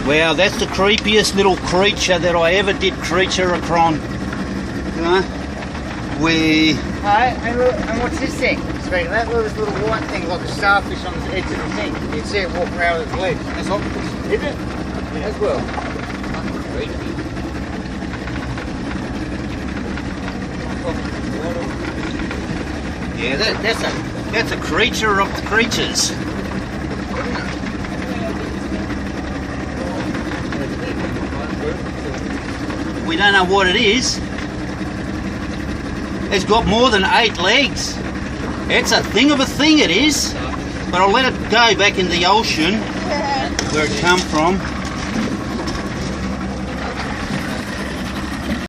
Wow, that's the creepiest little creature that I ever did creature acron. And what's this thing? That little white thing like a starfish on the edge of the thing. You can see it walking around with its legs. That's octopus. Is it? Yeah. As well. Yeah, that's a creature of the creatures. We don't know what it is. It's got more than 8 legs. It's a thing of a thing, it is. But I'll let it go back in the ocean where it come from.